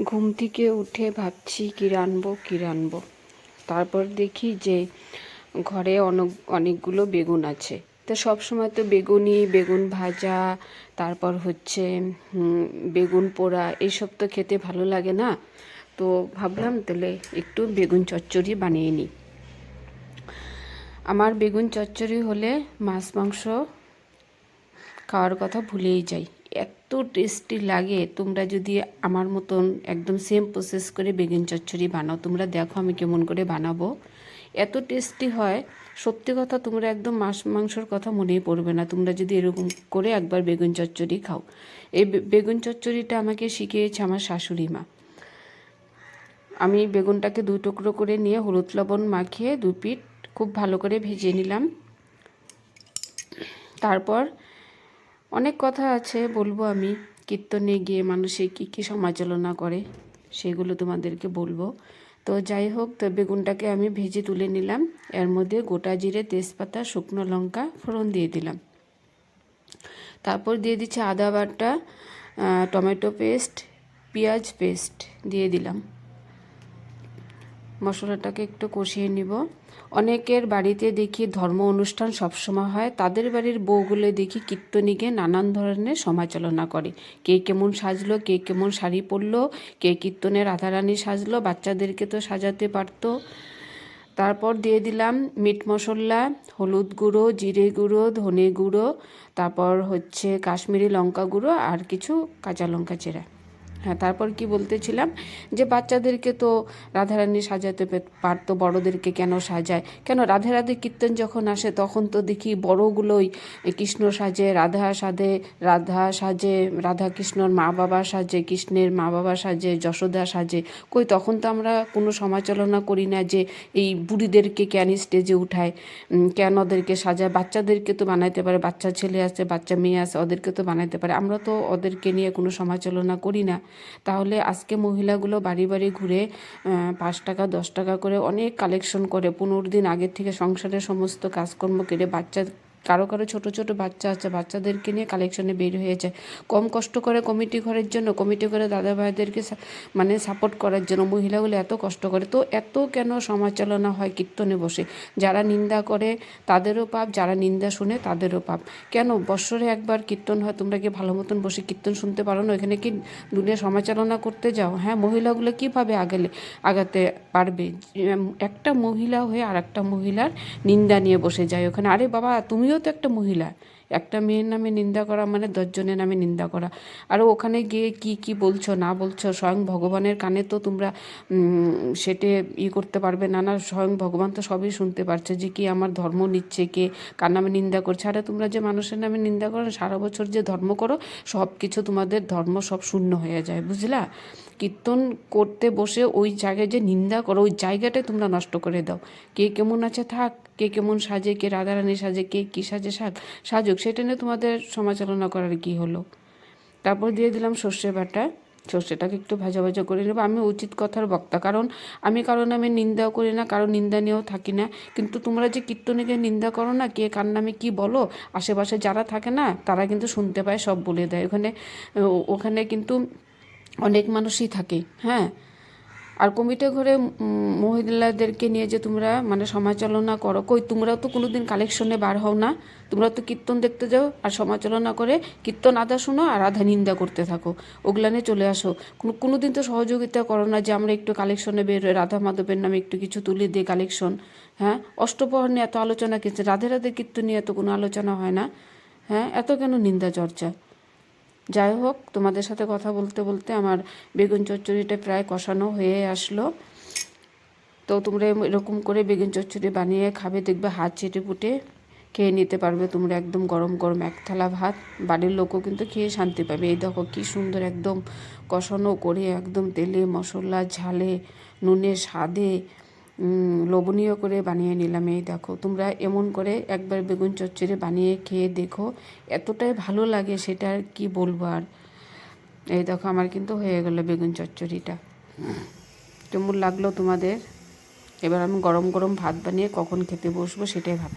ঘুম থেকে উঠে ভাবছি কী রাঁধবো। তারপর দেখি যে ঘরে অনেকগুলো বেগুন আছে। তো সব সময় তো বেগুন ভাজা, তারপর হচ্ছে বেগুন পোড়া, এইসব তো খেতে ভালো লাগে না। তো ভাবলাম তাহলে একটু বেগুন চচ্চড়ি বানিয়ে নিই। আমার বেগুন চচ্চড়ি হলে মাছ মাংস খাওয়ার কথা ভুলেই যাই, এত টেস্টি লাগে। তোমরা যদি আমার মতন একদম সেম প্রসেস করে বেগুন চচ্চড়ি বানাও, তোমরা দেখো আমি কেমন করে বানাবো, এত টেস্টি হয়। সত্যি কথা, তোমরা একদম মাছ মাংসর কথা মনেই পড়বে না তোমরা যদি এরকম করে একবার বেগুন চচ্চড়ি খাও। এই বেগুন চচ্চড়িটা আমাকে শিখিয়েছে আমার শাশুড়ি মা। আমি বেগুনটাকে 2 টুকরো করে নিয়ে হলুদ লবণ মাখিয়ে 2 পিঠ খুব ভালো করে ভেজে নিলাম। তারপর অনেক কথা আছে বলবো, আমি কীর্তনে গিয়ে মানুষে কী সমালোচনা করে সেগুলো তোমাদেরকে বলবো। তো যাই হোক, তো বেগুনটাকে আমি ভেজে তুলে নিলাম। এর মধ্যে গোটা জিরে, তেজপাতা, শুকনো লঙ্কা ফোড়ন দিয়ে দিলাম। তারপর দিয়ে দিচ্ছি আদা বাটা, টমেটো পেস্ট, পেঁয়াজ পেস্ট দিয়ে দিলাম। মশলাটাকে একটু কষিয়ে নিব। অনেকের বাড়িতে দেখি ধর্ম অনুষ্ঠান সবসময় হয়, তাদের বাড়ির বউগুলো দেখি কীর্তনে গিয়ে নানান ধরনের সমালোচনা করে। কে কেমন সাজলো, কে কেমন শাড়ি পরলো, কে কীর্তনে রাধারানী সাজলো, বাচ্চাদেরকে তো সাজাতে পারতো। তারপর দিয়ে দিলাম মিট মশলা, হলুদ গুঁড়ো, জিরে গুঁড়ো, ধনে গুঁড়ো, তারপর হচ্ছে কাশ্মীরি লঙ্কা গুঁড়ো আর কিছু কাঁচা লঙ্কা চেরা। হ্যাঁ, তারপর কি বলতেছিলাম যে বাচ্চাদেরকে তো রাধারানী সাজাতে পারতো, বড়োদেরকে কেন সাজায়? কেন রাধে রাধে কীর্তন যখন আসে তখন তো দেখি বড়োগুলোই কৃষ্ণ সাজে, রাধা সাজে, রাধা কৃষ্ণর মা বাবা সাজে, কৃষ্ণের মা বাবা সাজে, যশোদা সাজে। কই তখন তো আমরা কোনো সমালোচনা করি না যে এই বুড়িদেরকে কেন স্টেজে উঠায়, কেন ওদেরকে সাজায়। বাচ্চাদেরকে তো বানাইতে পারে, বাচ্চা ছেলে আছে, বাচ্চা মেয়ে আছে, ওদেরকে তো বানাইতে পারে। আমরা তো ওদেরকে নিয়ে কোনো সমালোচনা করি না। তাহলে আজকে মহিলাগুলো বাড়ি বাড়ি ঘুরে 5 টাকা 10 টাকা করে অনেক কালেকশন করে, 15 দিন আগের থেকে সংসারের সমস্ত কাজকর্ম করে, কারো ছোট ছোট বাচ্চা আছে, বাচ্চাদেরকে নিয়ে কালেকশনে বের হয়ে যায়। কম কষ্ট করে কমিটি ঘরের জন্য, কমিটি করে দাদা ভাইদেরকে মানে সাপোর্ট করার জন্য মহিলাগুলো এত কষ্ট করে। তো এত কেন সমালোচনা হয় কীর্তনে বসে? যারা নিন্দা করে তাদেরও পাপ, যারা নিন্দা শুনে তাদেরও পাপ। কেন বৎসরে একবার কীর্তন হয়, তোমরা কি ভালো মতন বসে কীর্তন শুনতে পারো না? এখানে কি দুনিয়া সমালোচনা করতে যাও? হ্যাঁ, মহিলাগুলো কীভাবে আগাতে পারবে? একটা মহিলা হয়ে আর একটা মহিলার নিন্দা নিয়ে বসে যায় ওখানে। আরে বাবা, তুমিও তো একটা মহিলা। একটা মেয়ের নামে নিন্দা করা মানে 10 জনের নামে নিন্দা করা। আর ওখানে গিয়ে কি বলছো না বলছো, স্বয়ং ভগবানের কানে তো তোমরা সেটা করতে পারবে না। না, স্বয়ং ভগবান তো সবই শুনতে পারছে যে কি আমার ধর্ম নিচ্ছে, কে কার নামে নিন্দা করছে। আরে তোমরা যে মানুষের নামে নিন্দা করো, সারা বছর যে ধর্ম করো, সব কিছু তোমাদের ধর্ম সব শূন্য হয়ে যায়, বুঝলা? কীর্তন করতে বসে ওই জায়গায় যে নিন্দা করো, ওই জায়গাটাই তোমরা নষ্ট করে দাও। কে কেমন আছে থাক, কে কেমন সাজে, কে রাধারানী সাজে, কে কী সাজে সাজুক, সেটা নিয়ে তোমাদের সমালোচনা করার কি হলো? তারপর দিয়ে দিলাম সর্ষে বাটা। সর্ষেটাকে একটু ভাজা ভাজা করে নেবো। আমি উচিত কথার বক্তা, কারণ আমি কারো নামে নিন্দাও করি না, কারো নিন্দা নিয়েও থাকি না। কিন্তু তোমরা যে কীর্তনে গিয়ে নিন্দা করো না, কে কার নামে কী বলো, আশেপাশে যারা থাকে না তারা কিন্তু শুনতে পায়, সব বলে দেয়। ওখানে কিন্তু অনেক মানুষই থাকে। হ্যাঁ, আর কমিটি ঘরে মহিলাদেরকে নিয়ে যে তোমরা মানে সমালোচনা করো, কই তোমরাও তো কোনো দিন কালেকশনে বার হও না। তোমরা তো কীর্তন দেখতে যাও আর সমালোচনা করে কীর্তন আধা শোনো আর আধা নিন্দা করতে থাকো, ওগুলা নিয়ে চলে আসো। কোনো দিন তো সহযোগিতা করো না যে আমরা একটু কালেকশনে বের হয়ে রাধা মাধবের নামে একটু কিছু তুলে দিই কালেকশন। হ্যাঁ, অষ্টপ্রহর নিয়ে এত আলোচনা কিনছে, রাধে রাধে কীর্তন নিয়ে এত কোনো আলোচনা হয় না। হ্যাঁ, এত কেন নিন্দা চর্চা? যাই হোক, তোমাদের সাথে কথা বলতে বলতে আমার বেগুন চচ্চড়িটা প্রায় কষানো হয়ে আসলো। তো তোমরা এরকম করে বেগুন চচ্চড়ি বানিয়ে খাবে, দেখবে হাত চেটে পুটে খেয়ে নিতে পারবে তোমরা। একদম গরম গরম এক থালা ভাত, বাড়ির লোকও কিন্তু খেয়ে শান্তি পাবে। এই দেখো কি সুন্দর একদম কষানো করে, একদম তেলে মশলা ঝালে নুনে স্বাদে লোভনীয় করে বানিয়ে নিলাম। এই দেখো, তোমরা এমন করে একবার বেগুন চচ্চড়ি বানিয়ে খেয়ে দেখো, এতটাই ভালো লাগে সেটা আর কি বলবো। আর এই দেখো, আমার কিন্তু হয়ে গেল বেগুন চচ্চড়িটা। কেমন লাগলো তোমাদের? এবার আমি গরম গরম ভাত বানিয়ে কখন খেতে বসবো সেটাই ভাব।